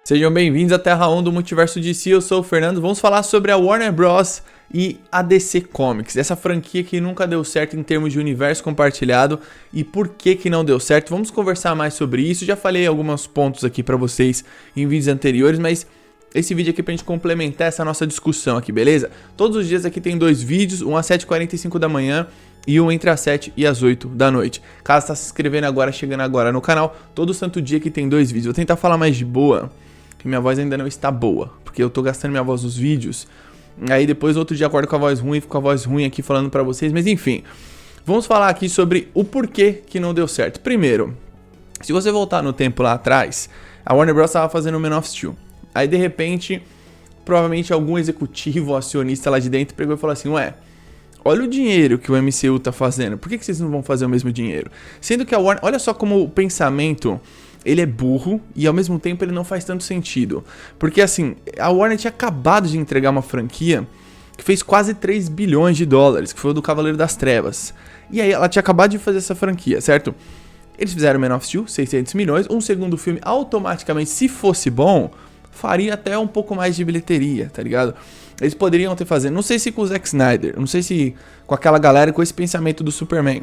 Sejam bem-vindos à Terra 1 do Multiverso DC, eu sou o Fernando. Vamos falar sobre a Warner Bros. E a DC Comics, essa franquia que nunca deu certo em termos de universo compartilhado e por que não deu certo. Vamos conversar mais sobre isso, já falei alguns pontos aqui pra vocês em vídeos anteriores, mas esse vídeo aqui é pra gente complementar essa nossa discussão aqui, beleza? Todos os dias aqui tem dois vídeos, um às 7h45 da manhã e um entre as 7 e as 8 da noite. Caso está se inscrevendo agora, chegando agora no canal, todo santo dia aqui tem dois vídeos. Vou tentar falar mais de boa, que minha voz ainda não está boa, porque eu tô gastando minha voz nos vídeos. Aí depois outro dia acordo com a voz ruim, fico com a voz ruim aqui falando pra vocês, mas enfim. Vamos falar aqui sobre o porquê que não deu certo. Primeiro, se você voltar no tempo lá atrás, a Warner Bros. Estava fazendo o Man of Steel. Aí de repente, provavelmente algum executivo ou acionista lá de dentro pegou e falou assim, ué, olha o dinheiro que o MCU tá fazendo, por que vocês não vão fazer o mesmo dinheiro? Sendo que a Warner, olha só como o pensamento, ele é burro e ao mesmo tempo ele não faz tanto sentido. Porque assim, a Warner tinha acabado de entregar uma franquia que fez quase 3 bilhões de dólares, que foi o do Cavaleiro das Trevas. E aí ela tinha acabado de fazer essa franquia, certo? Eles fizeram Man of Steel, 600 milhões, um segundo filme automaticamente, se fosse bom, faria até um pouco mais de bilheteria, tá ligado? Eles poderiam ter fazendo, não sei se com o Zack Snyder, não sei se com aquela galera com esse pensamento do Superman,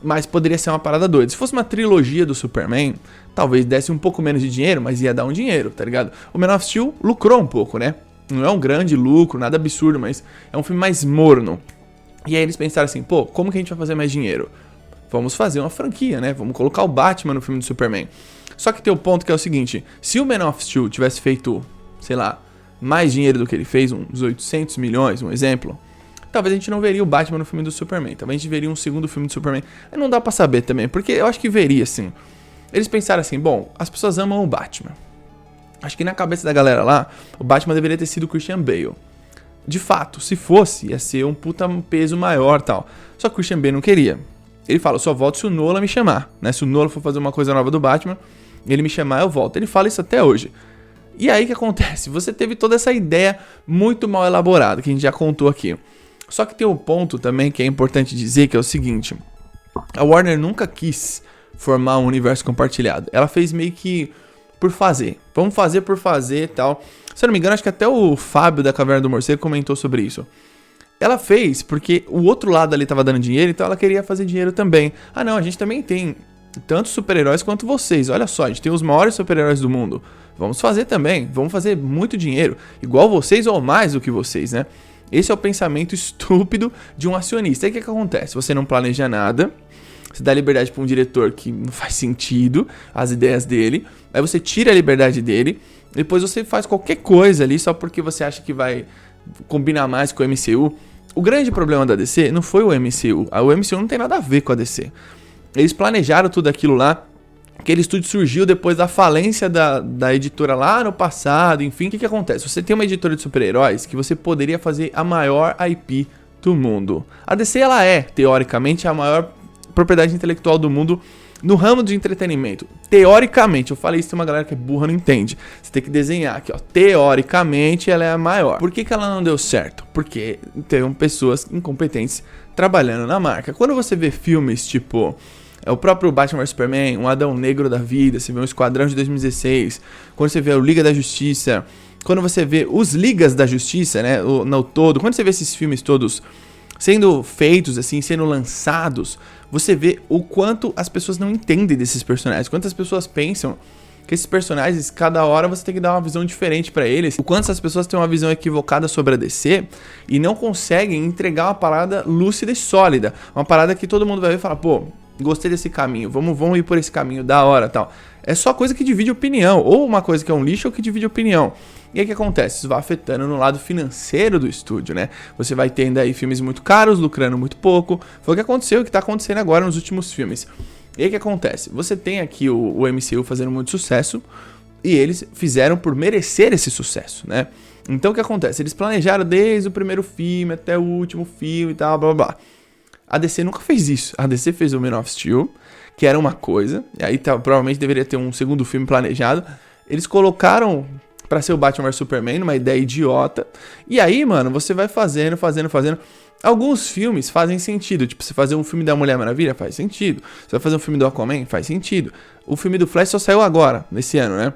mas poderia ser uma parada doida. Se fosse uma trilogia do Superman, talvez desse um pouco menos de dinheiro, mas ia dar um dinheiro, tá ligado? O Man of Steel lucrou um pouco, né? Não é um grande lucro, nada absurdo, mas é um filme mais morno. E aí eles pensaram assim, pô, como que a gente vai fazer mais dinheiro? Vamos fazer uma franquia, né? Vamos colocar o Batman no filme do Superman. Só que tem o ponto que é o seguinte, se o Man of Steel tivesse feito, sei lá, mais dinheiro do que ele fez, uns 800 milhões, um exemplo, talvez a gente não veria o Batman no filme do Superman, talvez a gente veria um segundo filme do Superman. Aí não dá pra saber também, porque eu acho que veria, assim. Eles pensaram assim, bom, as pessoas amam o Batman. Acho que na cabeça da galera lá, o Batman deveria ter sido o Christian Bale. De fato, se fosse, ia ser um puta peso maior e tal. Só que o Christian Bale não queria. Ele fala, eu só volto se o Nolan me chamar, né? Se o Nolan for fazer uma coisa nova do Batman, ele me chamar, eu volto. Ele fala isso até hoje. E aí o que acontece? Você teve toda essa ideia muito mal elaborada, que a gente já contou aqui. Só que tem um ponto também que é importante dizer, que é o seguinte. A Warner nunca quis formar um universo compartilhado. Ela fez meio que por fazer. Vamos fazer por fazer e tal. Se eu não me engano, acho que até o Fábio da Caverna do Morcego comentou sobre isso. Ela fez porque o outro lado ali tava dando dinheiro, então ela queria fazer dinheiro também. Ah não, a gente também tem tantos super-heróis quanto vocês. Olha só, a gente tem os maiores super-heróis do mundo. Vamos fazer também. Vamos fazer muito dinheiro. Igual vocês ou mais do que vocês, né? Esse é o pensamento estúpido de um acionista. Aí o que acontece? Você não planeja nada, você dá liberdade para um diretor que não faz sentido, as ideias dele, aí você tira a liberdade dele, depois você faz qualquer coisa ali só porque você acha que vai combinar mais com o MCU. O grande problema da DC não foi o MCU, o MCU não tem nada a ver com a DC. Eles planejaram tudo aquilo lá, aquele estúdio surgiu depois da falência da editora lá no passado, enfim. O que acontece? Você tem uma editora de super-heróis que você poderia fazer a maior IP do mundo. A DC, ela é, teoricamente, a maior propriedade intelectual do mundo no ramo de entretenimento. Teoricamente, eu falei isso, tem uma galera que é burra, não entende. Você tem que desenhar aqui, ó. Teoricamente, ela é a maior. Por que ela não deu certo? Porque tem pessoas incompetentes trabalhando na marca. Quando você vê filmes tipo... É o próprio Batman vs Superman, um Adão Negro da vida, você vê um Esquadrão de 2016, quando você vê o Liga da Justiça, quando você vê os Ligas da Justiça, né, no todo, quando você vê esses filmes todos sendo feitos, assim, sendo lançados, você vê o quanto as pessoas não entendem desses personagens, quantas pessoas pensam que esses personagens, cada hora você tem que dar uma visão diferente pra eles, o quanto essas pessoas têm uma visão equivocada sobre a DC e não conseguem entregar uma parada lúcida e sólida, uma parada que todo mundo vai ver e falar, pô, gostei desse caminho, vamos ir por esse caminho, da hora, tal. É só coisa que divide opinião, ou uma coisa que é um lixo ou que divide opinião. E aí o que acontece? Isso vai afetando no lado financeiro do estúdio, né? Você vai tendo aí filmes muito caros, lucrando muito pouco. Foi o que aconteceu e o que tá acontecendo agora nos últimos filmes. E aí o que acontece? Você tem aqui o MCU fazendo muito sucesso, e eles fizeram por merecer esse sucesso, né? Então o que acontece? Eles planejaram desde o primeiro filme até o último filme e tal, blá blá blá. A DC nunca fez isso. A DC fez o Man of Steel, que era uma coisa, e aí provavelmente deveria ter um segundo filme planejado. Eles colocaram pra ser o Batman vs Superman, uma ideia idiota. E aí, mano, você vai fazendo. Alguns filmes fazem sentido. Tipo, você fazer um filme da Mulher Maravilha faz sentido. Você vai fazer um filme do Aquaman, faz sentido. O filme do Flash só saiu agora, nesse ano, né?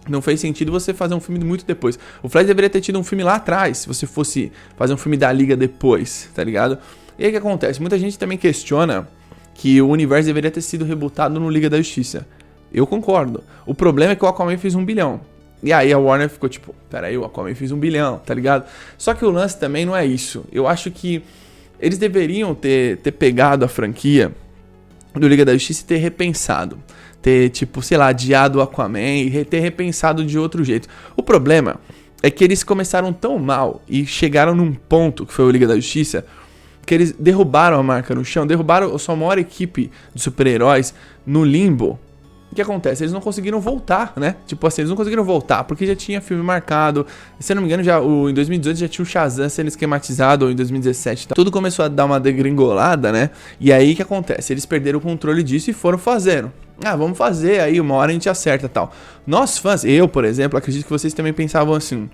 Não fez sentido você fazer um filme muito depois. O Flash deveria ter tido um filme lá atrás, se você fosse fazer um filme da Liga depois, tá ligado? E aí o que acontece? Muita gente também questiona que o universo deveria ter sido rebootado no Liga da Justiça. Eu concordo. O problema é que o Aquaman fez 1 bilhão. E aí a Warner ficou tipo, peraí, o Aquaman fez 1 bilhão, tá ligado? Só que o lance também não é isso. Eu acho que eles deveriam ter pegado a franquia do Liga da Justiça e ter repensado. Ter, tipo, sei lá, adiado o Aquaman e ter repensado de outro jeito. O problema é que eles começaram tão mal e chegaram num ponto, que foi o Liga da Justiça, que eles derrubaram a marca no chão, derrubaram a sua maior equipe de super-heróis no limbo. O que acontece? Eles não conseguiram voltar, né? Tipo assim, eles não conseguiram voltar, porque já tinha filme marcado. Se eu não me engano, em 2018 já tinha o Shazam sendo esquematizado, ou em 2017. Tudo começou a dar uma degringolada, né? E aí o que acontece? Eles perderam o controle disso e foram fazendo. Ah, vamos fazer, aí uma hora a gente acerta e tal. Nós fãs, eu, por exemplo, acredito que vocês também pensavam assim.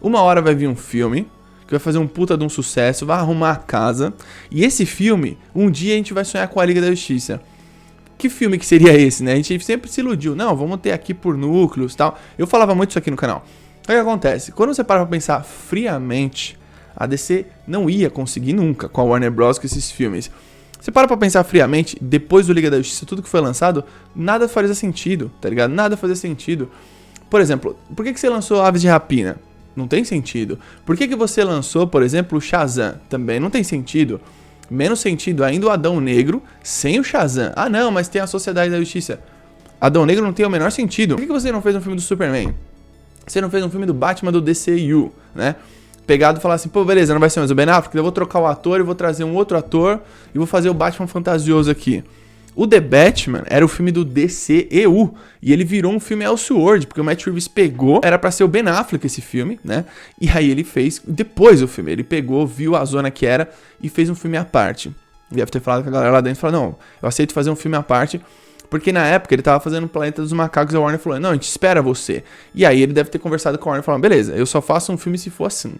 Uma hora vai vir um filme que vai fazer um puta de um sucesso, vai arrumar a casa. E esse filme, um dia a gente vai sonhar com a Liga da Justiça. Que filme que seria esse, né? A gente sempre se iludiu. Não, vamos ter aqui por núcleos e tal. Eu falava muito isso aqui no canal. O que acontece? Quando você para pra pensar friamente, a DC não ia conseguir nunca com a Warner Bros. Com esses filmes. Você para pra pensar friamente, depois do Liga da Justiça, tudo que foi lançado, nada fazia sentido, tá ligado? Nada fazia sentido. Por exemplo, por que você lançou Aves de Rapina? Não tem sentido. Por que você lançou, por exemplo, o Shazam? Também não tem sentido. Menos sentido ainda o Adão Negro sem o Shazam. Ah não, mas tem a Sociedade da Justiça. Adão Negro não tem o menor sentido. Por que você não fez um filme do Superman? Você não fez um filme do Batman do DCU, né? Pegado e falar assim, pô, beleza, não vai ser mais o Ben Affleck, eu vou trocar o ator, eu vou trazer um outro ator e vou fazer o Batman fantasioso aqui. O The Batman era o filme do DCEU e ele virou um filme Elseworld, porque o Matt Reeves pegou, era pra ser o Ben Affleck esse filme, né? E aí ele fez, depois do filme, ele pegou, viu a zona que era e fez um filme à parte. Deve ter falado com a galera lá dentro e falou, não, eu aceito fazer um filme à parte, porque na época ele tava fazendo o Planeta dos Macacos e a Warner falou, não, a gente espera você. E aí ele deve ter conversado com a Warner e falou, beleza, eu só faço um filme se for assim.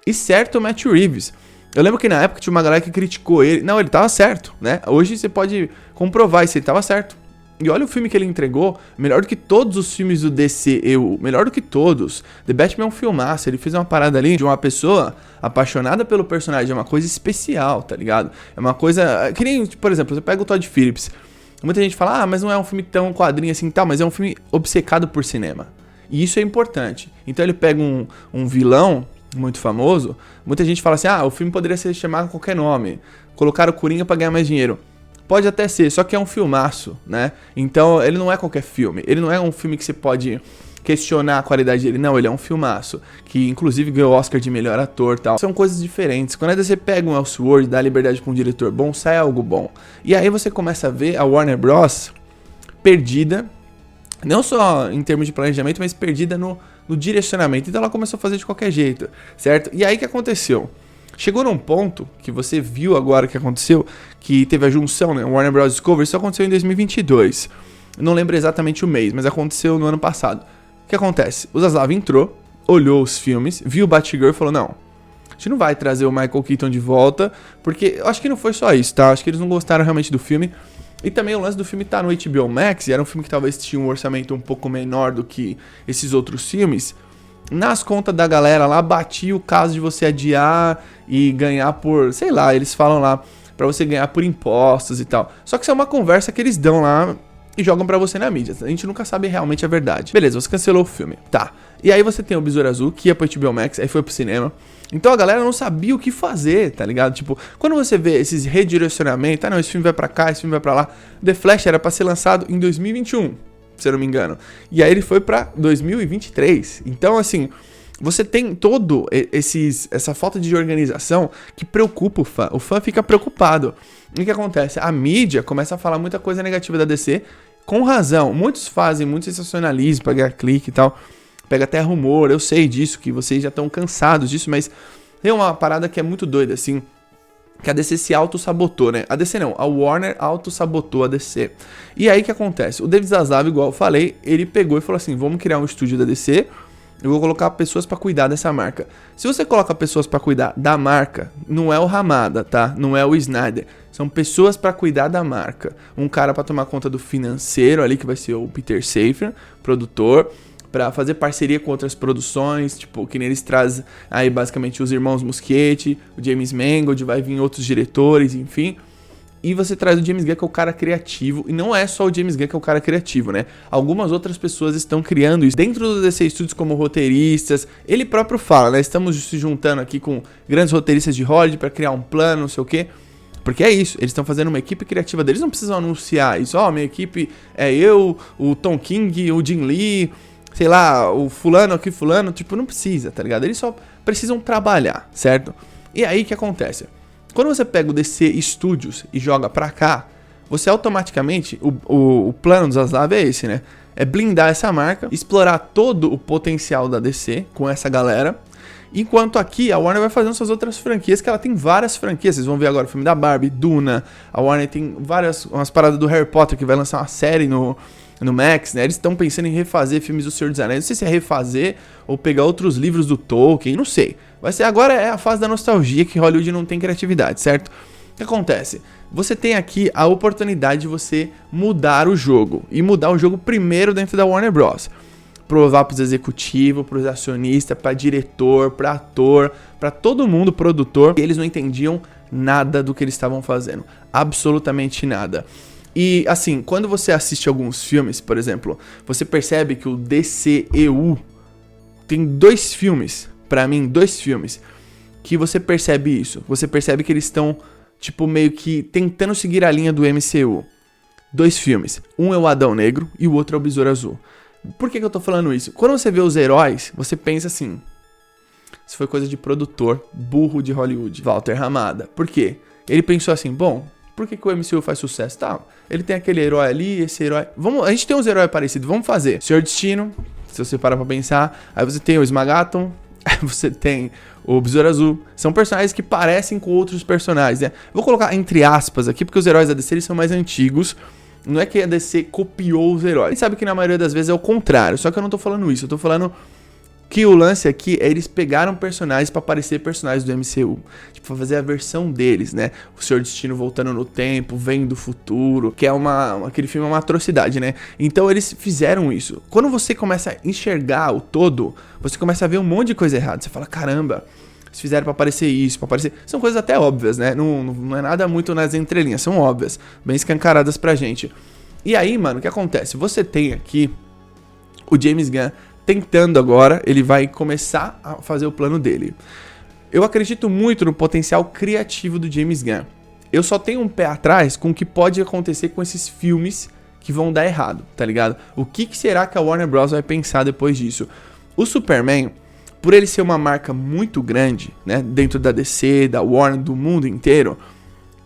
E certo o Matt Reeves. Eu lembro que na época tinha uma galera que criticou ele. Não, ele tava certo, né? Hoje você pode comprovar isso, ele tava certo. E olha o filme que ele entregou, melhor do que todos os filmes do DCEU, melhor do que todos. The Batman é um filmaço, ele fez uma parada ali de uma pessoa apaixonada pelo personagem, é uma coisa especial, tá ligado? É uma coisa, que nem, por exemplo, você pega o Todd Phillips. Muita gente fala, mas não é um filme tão quadrinho assim e tal, mas é um filme obcecado por cinema. E isso é importante. Então ele pega um vilão muito famoso, muita gente fala assim, o filme poderia ser chamado com qualquer nome, colocaram o Coringa pra ganhar mais dinheiro. Pode até ser, só que é um filmaço, né? Então ele não é qualquer filme, ele não é um filme que você pode questionar a qualidade dele, não, ele é um filmaço, que inclusive ganhou o Oscar de melhor ator e tal. São coisas diferentes. Quando você pega um Elseworld, dá liberdade pra um diretor bom, sai algo bom. E aí você começa a ver a Warner Bros. Perdida, não só em termos de planejamento, mas perdida no direcionamento. Então ela começou a fazer de qualquer jeito, certo? E aí o que aconteceu? Chegou num ponto que você viu agora o que aconteceu, que teve a junção, né? Warner Bros. Discovery, isso aconteceu em 2022. Não lembro exatamente o mês, mas aconteceu no ano passado. O que acontece? O Zaslav entrou, olhou os filmes, viu o Batgirl e falou, não, a gente não vai trazer o Michael Keaton de volta, porque eu acho que não foi só isso, tá? Acho que eles não gostaram realmente do filme. E também o lance do filme tá no HBO Max, e era um filme que talvez tinha um orçamento um pouco menor do que esses outros filmes. Nas contas da galera lá, batia o caso de você adiar e ganhar por, sei lá, eles falam lá, pra você ganhar por impostos e tal. Só que isso é uma conversa que eles dão lá e jogam pra você na mídia. A gente nunca sabe realmente a verdade. Beleza, você cancelou o filme. Tá. E aí você tem o Besouro Azul, que ia pro HBO Max, aí foi pro cinema. Então a galera não sabia o que fazer, tá ligado? Tipo, quando você vê esses redirecionamentos, não, esse filme vai pra cá, esse filme vai pra lá. The Flash era pra ser lançado em 2021, se eu não me engano. E aí ele foi pra 2023. Então, assim, você tem todo essa falta de organização que preocupa o fã. O fã fica preocupado. E o que acontece? A mídia começa a falar muita coisa negativa da DC, com razão. Muitos fazem muito sensacionalismo pra ganhar clique e tal. Pega até rumor, eu sei disso, que vocês já estão cansados disso, mas tem uma parada que é muito doida, assim, que a DC se auto-sabotou, né? A DC não, a Warner auto-sabotou a DC. E aí o que acontece? O David Zaslav, igual eu falei, ele pegou e falou assim, vamos criar um estúdio da DC, eu vou colocar pessoas pra cuidar dessa marca. Se você coloca pessoas pra cuidar da marca, não é o Hamada, tá? Não é o Snyder. São pessoas pra cuidar da marca. Um cara pra tomar conta do financeiro ali, que vai ser o Peter Safran, produtor, pra fazer parceria com outras produções, tipo, que nem eles trazem aí basicamente os irmãos Muschietti, o James Mangold, vai vir outros diretores, enfim. E você traz o James Gunn, que é o cara criativo, e não é só o James Gunn que é o cara criativo, né? Algumas outras pessoas estão criando isso dentro do DC Studios como roteiristas. Ele próprio fala, né? Estamos se juntando aqui com grandes roteiristas de Hollywood pra criar um plano, não sei o quê. Porque é isso, eles estão fazendo uma equipe criativa deles, não precisam anunciar isso. Ó, minha equipe é eu, o Tom King, o Jim Lee, sei lá, o fulano aqui, fulano. Tipo, não precisa, tá ligado? Eles só precisam trabalhar, certo? E aí, o que acontece? Quando você pega o DC Studios e joga pra cá, você automaticamente, o plano do Zaslav é esse, né? É blindar essa marca, explorar todo o potencial da DC com essa galera. Enquanto aqui a Warner vai fazendo suas outras franquias, que ela tem várias franquias. Vocês vão ver agora o filme da Barbie, Duna. A Warner tem umas paradas do Harry Potter, que vai lançar uma série no Max, né? Eles estão pensando em refazer filmes do Senhor dos Anéis. Não sei se é refazer ou pegar outros livros do Tolkien, não sei. Vai ser agora é a fase da nostalgia, que Hollywood não tem criatividade, certo? O que acontece? Você tem aqui a oportunidade de você mudar o jogo. E mudar o jogo primeiro dentro da Warner Bros. Provar para os executivos, para os acionistas, para diretor, para ator, para todo mundo, produtor. E eles não entendiam nada do que eles estavam fazendo. Absolutamente nada. E assim, quando você assiste alguns filmes, por exemplo, você percebe que o DCEU tem dois filmes, pra mim, dois filmes, que você percebe isso. Você percebe que eles estão, tipo, meio que tentando seguir a linha do MCU. Dois filmes. Um é o Adão Negro e o outro é o Besouro Azul. Por que eu tô falando isso? Quando você vê os heróis, você pensa assim, isso foi coisa de produtor burro de Hollywood, Walter Hamada. Por quê? Ele pensou assim, bom, por que o MCU faz sucesso? Tá, ele tem aquele herói ali, esse herói... a gente tem uns heróis parecidos, vamos fazer. Senhor Destino, se você parar pra pensar, aí você tem o Esmagaton, aí você tem o Besouro Azul. São personagens que parecem com outros personagens, né? Vou colocar entre aspas aqui, porque os heróis da DC eles são mais antigos. Não é que a DC copiou os heróis. A gente sabe que na maioria das vezes é o contrário. Só que eu não tô falando isso. Eu tô falando que o lance aqui é eles pegaram personagens pra parecer personagens do MCU. Tipo, pra fazer a versão deles, né? O Senhor Destino voltando no tempo, vendo do futuro. Que é aquele filme é uma atrocidade, né? Então eles fizeram isso. Quando você começa a enxergar o todo, você começa a ver um monte de coisa errada. Você fala, caramba... Eles fizeram pra parecer isso, pra parecer... São coisas até óbvias, né? Não é nada muito nas entrelinhas, são óbvias. Bem escancaradas pra gente. E aí, mano, o que acontece? Você tem aqui o James Gunn tentando agora, ele vai começar a fazer o plano dele. Eu acredito muito no potencial criativo do James Gunn. Eu só tenho um pé atrás com o que pode acontecer com esses filmes que vão dar errado, tá ligado? O que será que a Warner Bros. Vai pensar depois disso? O Superman... Por ele ser uma marca muito grande, né, dentro da DC, da Warner, do mundo inteiro,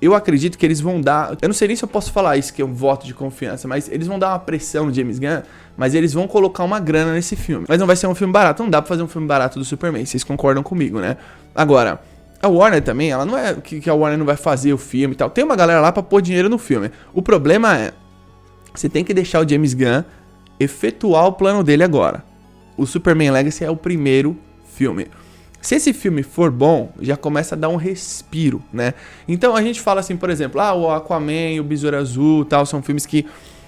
eu acredito que eles vão dar... Eu não sei nem se eu posso falar isso, que é um voto de confiança, mas eles vão dar uma pressão no James Gunn, mas eles vão colocar uma grana nesse filme. Mas não vai ser um filme barato, não dá pra fazer um filme barato do Superman, vocês concordam comigo, né? Agora, a Warner também, ela não é que a Warner não vai fazer o filme e tal. Tem uma galera lá pra pôr dinheiro no filme. O problema é, você tem que deixar o James Gunn efetuar o plano dele agora. O Superman Legacy é o primeiro filme. Se esse filme for bom, já começa a dar um respiro, né? Então a gente fala assim, por exemplo, o Aquaman, o Besouro Azul, tal, são filmes que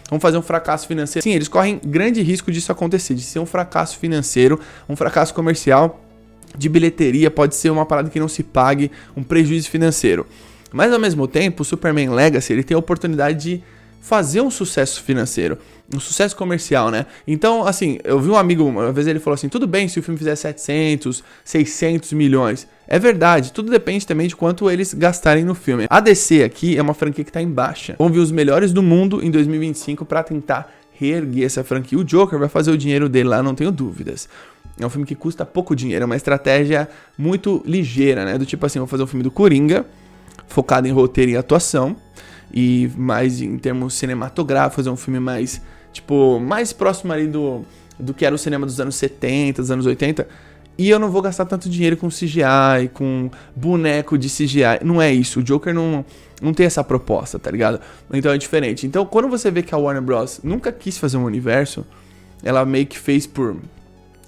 vão fazer um fracasso financeiro. Sim, eles correm grande risco disso acontecer, de ser um fracasso financeiro, um fracasso comercial, de bilheteria, pode ser uma parada que não se pague, um prejuízo financeiro. Mas ao mesmo tempo, o Superman Legacy, ele tem a oportunidade de fazer um sucesso financeiro, um sucesso comercial, né? Então, assim, eu vi um amigo, uma vez ele falou assim, tudo bem se o filme fizer 700, 600 milhões. É verdade, tudo depende também de quanto eles gastarem no filme. A DC aqui é uma franquia que tá em baixa. Vão vir os melhores do mundo em 2025 pra tentar reerguer essa franquia. O Joker vai fazer o dinheiro dele lá, não tenho dúvidas. É um filme que custa pouco dinheiro, é uma estratégia muito ligeira, né? Do tipo assim, vou fazer um filme do Coringa, focado em roteiro e atuação, e mais em termos cinematográficos, fazer um filme mais, tipo, mais próximo ali do que era o cinema dos anos 70, dos anos 80, e eu não vou gastar tanto dinheiro com CGI, com boneco de CGI, não é isso, o Joker não tem essa proposta, tá ligado? Então é diferente. Então quando você vê que a Warner Bros. Nunca quis fazer um universo, ela meio que fez por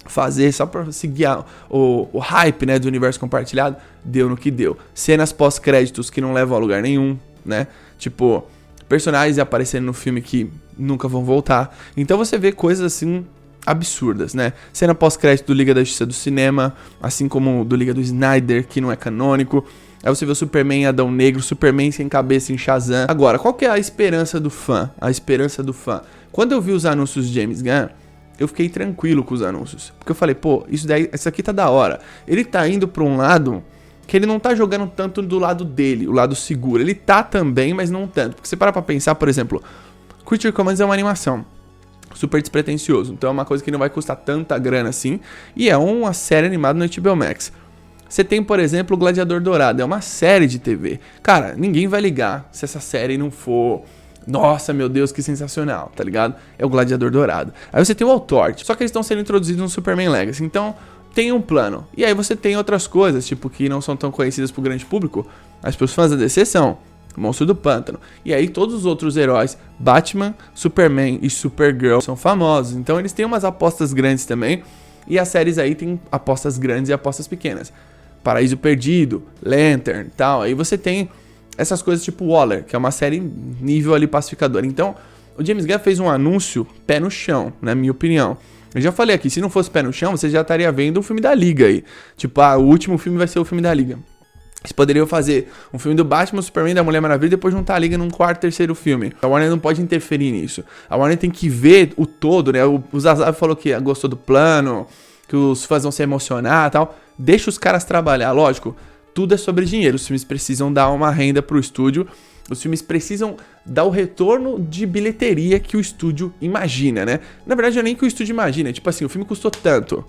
fazer, só pra seguir o hype, né, do universo compartilhado, deu no que deu. Cenas pós-créditos que não levam a lugar nenhum, né? Tipo, personagens aparecendo no filme que nunca vão voltar. Então você vê coisas assim absurdas, né? Cena pós-crédito do Liga da Justiça do cinema, assim como do Liga do Snyder, que não é canônico. Aí você vê o Superman em Adão Negro, Superman sem cabeça em Shazam. Agora, qual que é a esperança do fã? A esperança do fã. Quando eu vi os anúncios de James Gunn, eu fiquei tranquilo com os anúncios. Porque eu falei, pô, isso aqui tá da hora. Ele tá indo pra um lado que ele não tá jogando tanto do lado dele, o lado seguro. Ele tá também, mas não tanto. Porque você para pra pensar, por exemplo, Creature Commands é uma animação super despretensioso. Então é uma coisa que não vai custar tanta grana assim. E é uma série animada no HBO Max. Você tem, por exemplo, o Gladiador Dourado. É uma série de TV. Cara, ninguém vai ligar se essa série não for... Nossa, meu Deus, que sensacional, tá ligado? É o Gladiador Dourado. Aí você tem o Authority. Só que eles estão sendo introduzidos no Superman Legacy. Então, tem um plano. E aí você tem outras coisas, tipo, que não são tão conhecidas pro grande público. As pessoas fãs da DC são Monstro do Pântano. E aí todos os outros heróis, Batman, Superman e Supergirl, são famosos. Então eles têm umas apostas grandes também. E as séries aí tem apostas grandes e apostas pequenas. Paraíso Perdido, Lantern e tal. Aí você tem essas coisas tipo Waller, que é uma série nível ali pacificador. Então, o James Gunn fez um anúncio pé no chão, na minha opinião. Eu já falei aqui, se não fosse pé no chão, você já estaria vendo o filme da Liga aí. Tipo, o último filme vai ser o filme da Liga. Eles poderiam fazer um filme do Batman, Superman, da Mulher Maravilha e depois juntar a Liga num quarto, terceiro filme. A Warner não pode interferir nisso. A Warner tem que ver o todo, né? O Zaslav falou que gostou do plano, que os fãs vão se emocionar e tal. Deixa os caras trabalhar, lógico. Tudo é sobre dinheiro. Os filmes precisam dar uma renda pro estúdio. Os filmes precisam dar o retorno de bilheteria que o estúdio imagina, né? Na verdade, não é nem que o estúdio imagina. Tipo assim, o filme custou tanto.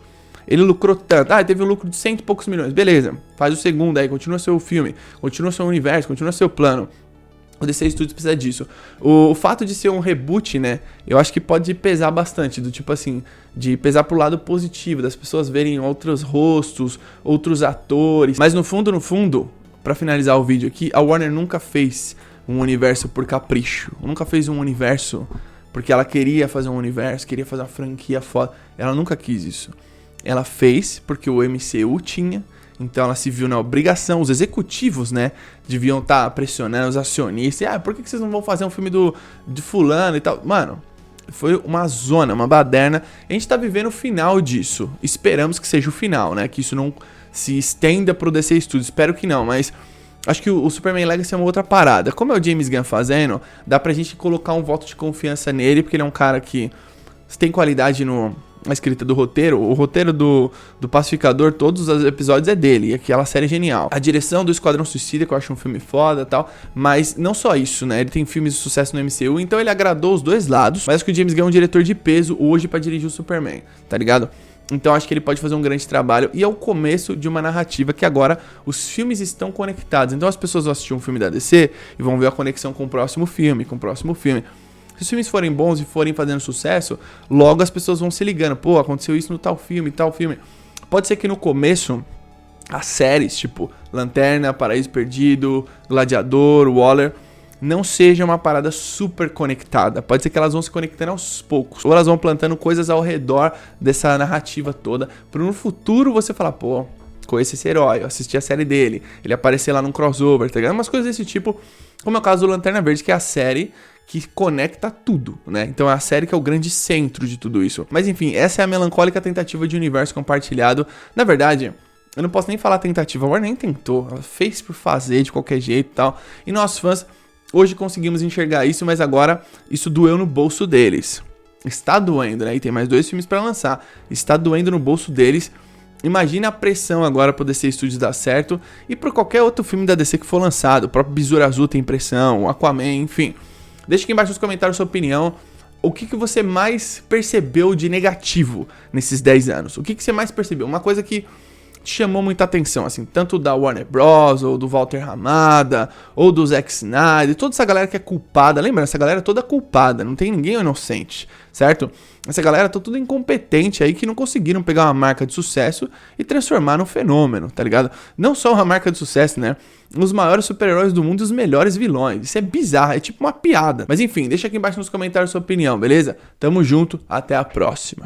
Ele lucrou tanto. Teve um lucro de 100 e poucos milhões. Beleza, faz o segundo aí, continua seu filme, continua seu universo, continua seu plano. O DC Studios precisa disso. O fato de ser um reboot, né, eu acho que pode pesar bastante, do tipo assim, de pesar pro lado positivo, das pessoas verem outros rostos, outros atores. Mas no fundo, pra finalizar o vídeo aqui, a Warner nunca fez um universo por capricho. Nunca fez um universo porque ela queria fazer um universo, queria fazer uma franquia foda. Ela nunca quis isso. Ela fez porque o MCU tinha, então ela se viu na obrigação, os executivos, né, deviam estar pressionando os acionistas, por que vocês não vão fazer um filme de fulano e tal? Mano, foi uma zona, uma baderna, a gente tá vivendo o final disso, esperamos que seja o final, né, que isso não se estenda pro DC Studios, espero que não, mas acho que o Superman Legacy é uma outra parada. Como é o James Gunn fazendo, dá pra gente colocar um voto de confiança nele, porque ele é um cara que tem qualidade na escrita do roteiro. O roteiro do Pacificador, todos os episódios é dele, e aquela série é genial. A direção do Esquadrão Suicida, que eu acho um filme foda e tal, mas não só isso, né, ele tem filmes de sucesso no MCU, então ele agradou os dois lados, mas acho que o James Gunn é um diretor de peso hoje pra dirigir o Superman, tá ligado? Então acho que ele pode fazer um grande trabalho, e é o começo de uma narrativa que agora os filmes estão conectados, então as pessoas vão assistir um filme da DC e vão ver a conexão com o próximo filme, Se os filmes forem bons e forem fazendo sucesso, logo as pessoas vão se ligando. Pô, aconteceu isso no tal filme. Pode ser que no começo, as séries, tipo Lanterna, Paraíso Perdido, Gladiador, Waller, não seja uma parada super conectada. Pode ser que elas vão se conectando aos poucos. Ou elas vão plantando coisas ao redor dessa narrativa toda. Para no futuro você falar, pô, conheço esse herói, eu assisti a série dele, ele aparecer lá num crossover, tá ligado? Umas coisas desse tipo, como é o caso do Lanterna Verde, que é a série que conecta tudo, né? Então é a série que é o grande centro de tudo isso. Mas enfim, essa é a melancólica tentativa de universo compartilhado. Na verdade, eu não posso nem falar tentativa, a Warner nem tentou, ela fez por fazer de qualquer jeito e tal. E nós fãs, hoje conseguimos enxergar isso, mas agora isso doeu no bolso deles. Está doendo, né? E tem mais 2 filmes pra lançar. Está doendo no bolso deles. Imagina a pressão agora pro DC Studios dar certo e pro qualquer outro filme da DC que for lançado. O próprio Besouro Azul tem pressão, o Aquaman, enfim. Deixa aqui embaixo nos comentários a sua opinião. O que você mais percebeu de negativo nesses 10 anos? O que você mais percebeu? Uma coisa que te chamou muita atenção, assim, tanto da Warner Bros, ou do Walter Hamada, ou do Zack Snyder, toda essa galera que é culpada. Lembra, essa galera é toda culpada, não tem ninguém inocente, certo? Essa galera tá tudo incompetente aí, que não conseguiram pegar uma marca de sucesso e transformar num fenômeno, tá ligado? Não só uma marca de sucesso, né? Os maiores super-heróis do mundo e os melhores vilões. Isso é bizarro, é tipo uma piada. Mas enfim, deixa aqui embaixo nos comentários a sua opinião, beleza? Tamo junto, até a próxima.